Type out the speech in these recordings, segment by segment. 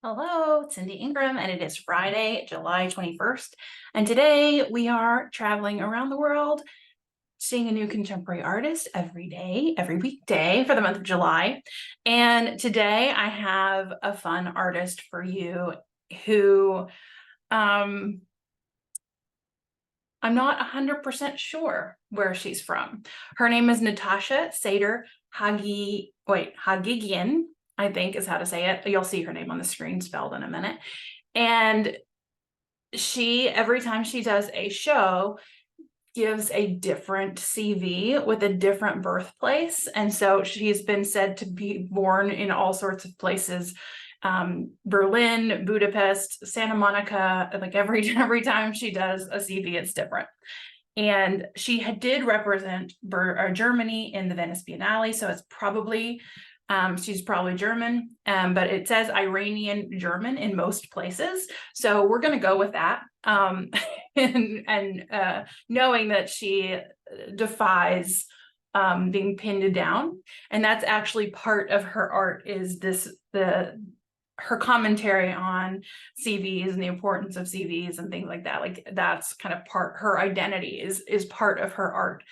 Hello, it's Cindy Ingram, and it is Friday, July 21st. And today we are traveling around the world, seeing a new contemporary artist every day, every weekday for the month of July. And today I have a fun artist for you who I'm not 100% sure where she's from. Her name is Natascha Sadr Haghighian, I think is how to say it. You'll see her name on the screen spelled in a minute. And every time she does a show, gives a different CV with a different birthplace. And so she's been said to be born in all sorts of places. Berlin, Budapest, Santa Monica, like every time she does a CV, it's different. And she did represent Germany in the Venice Biennale, so it's probably she's probably German, but it says Iranian-German in most places, so we're going to go with that. And knowing that she defies being pinned down, and that's actually part of her art, is her commentary on CVs and the importance of CVs and things like that. Like that's kind of her identity is part of her art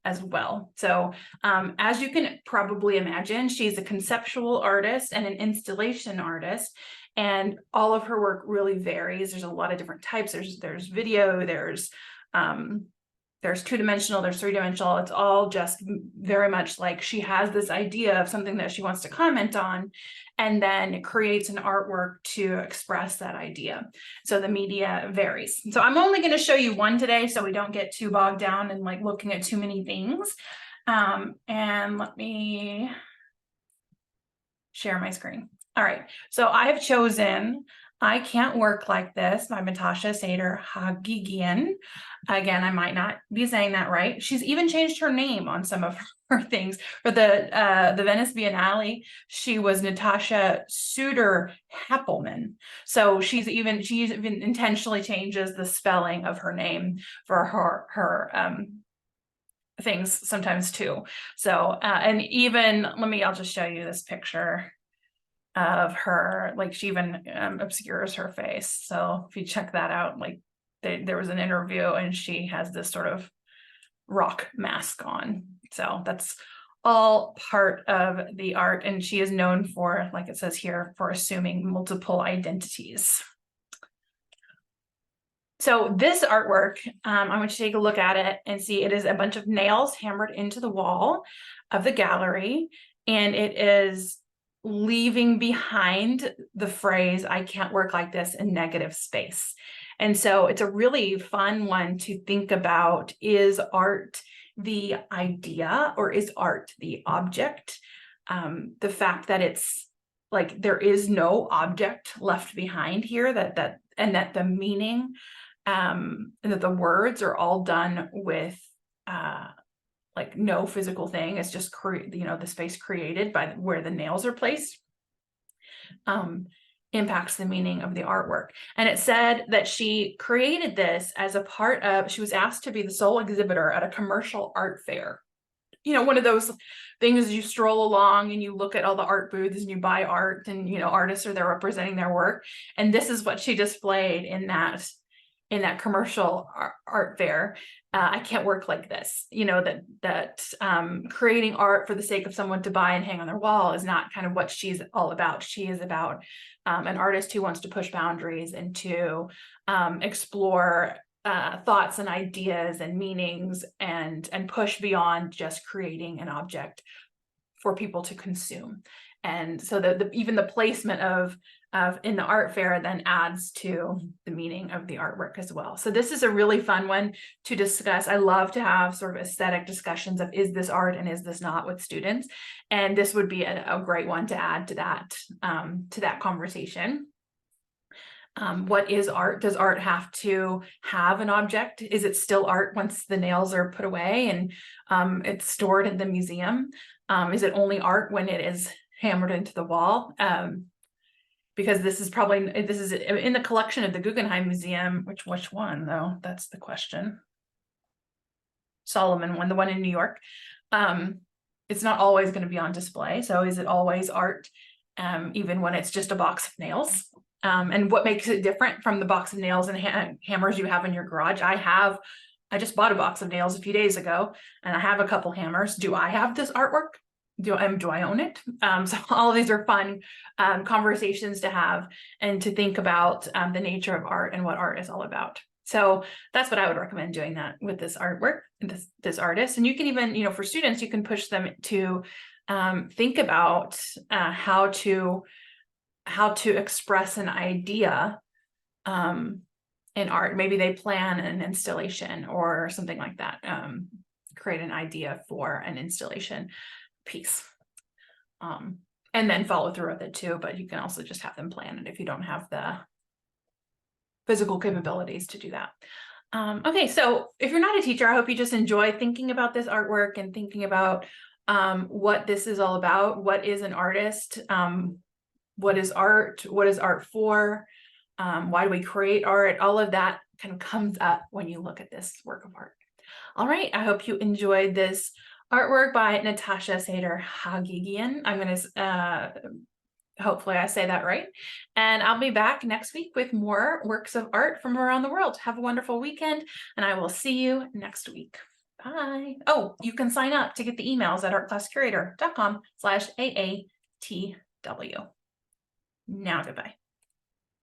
as well. So as you can probably imagine, she's a conceptual artist and an installation artist, and all of her work really varies. There's a lot of different types. There's video, there's two-dimensional, there's three-dimensional. It's all just very much like she has this idea of something that she wants to comment on, and then creates an artwork to express that idea. So the media varies. So I'm only going to show you one today so we don't get too bogged down and like looking at too many things. And let me share my screen. All right, so I have chosen I Can't Work Like This by Natascha Sadr Haghighian. Again, I might not be saying that right. She's even changed her name on some of her things. For the Venice Biennale, she was Natascha Sadr Haghighian. So she's even intentionally changes the spelling of her name for her things sometimes too. So and even I'll just show you this picture of her, like she even obscures her face. So if you check that out, like there was an interview and she has this sort of rock mask on. So that's all part of the art, and she is known for, like it says here, for assuming multiple identities. So this artwork, I want you to take a look at it and see it is a bunch of nails hammered into the wall of the gallery, and it is leaving behind the phrase, "I can't work like this," in negative space. And so it's a really fun one to think about. Is art the idea, or is art the object? The fact that it's like there is no object left behind here, and that the meaning and that the words are all done with like no physical thing. It's just the space created by where the nails are placed impacts the meaning of the artwork. And it said that she created this as a part of, she was asked to be the sole exhibitor at a commercial art fair. One of those things you stroll along and you look at all the art booths and you buy art, and artists are there representing their work. And this is what she displayed in that commercial art fair. I can't work like this. Creating art for the sake of someone to buy and hang on their wall is not kind of what she's all about. She is about an artist who wants to push boundaries and to explore thoughts and ideas and meanings, and push beyond just creating an object for people to consume. And so even the placement of in the art fair then adds to the meaning of the artwork as well. So this is a really fun one to discuss. I love to have sort of aesthetic discussions of, is this art and is this not, with students, and this would be a great one to add to that conversation. What is art? Does art have to have an object? Is it still art once the nails are put away and it's stored in the museum? Is it only art when it is hammered into the wall? Because this is in the collection of the Guggenheim Museum. Which one though? That's the question. Solomon one, the one in New York. It's not always going to be on display. So is it always art, even when it's just a box of nails? and what makes it different from the box of nails and hammers you have in your garage. I just bought a box of nails a few days ago, and I have a couple hammers. Do I have this artwork? Do I own it? So all of these are fun conversations to have and to think about the nature of art and what art is all about. So that's what I would recommend doing that with this artwork, this artist. And you can even, for students, you can push them to think about how to express an idea in art. Maybe they plan an installation or something like that, create an idea for an installation piece, and then follow through with it too. But you can also just have them plan it if you don't have the physical capabilities to do that. Okay, so if you're not a teacher, I hope you just enjoy thinking about this artwork and thinking about what this is all about. What is an artist? What is art? What is art for? Why do we create art? All of that kind of comes up when you look at this work of art. All right, I hope you enjoyed this artwork by Natascha Sadr Haghighian. I'm going to, hopefully I say that right. And I'll be back next week with more works of art from around the world. Have a wonderful weekend, and I will see you next week. Bye. Oh, you can sign up to get the emails at artclasscurator.com/AATW. Now, goodbye.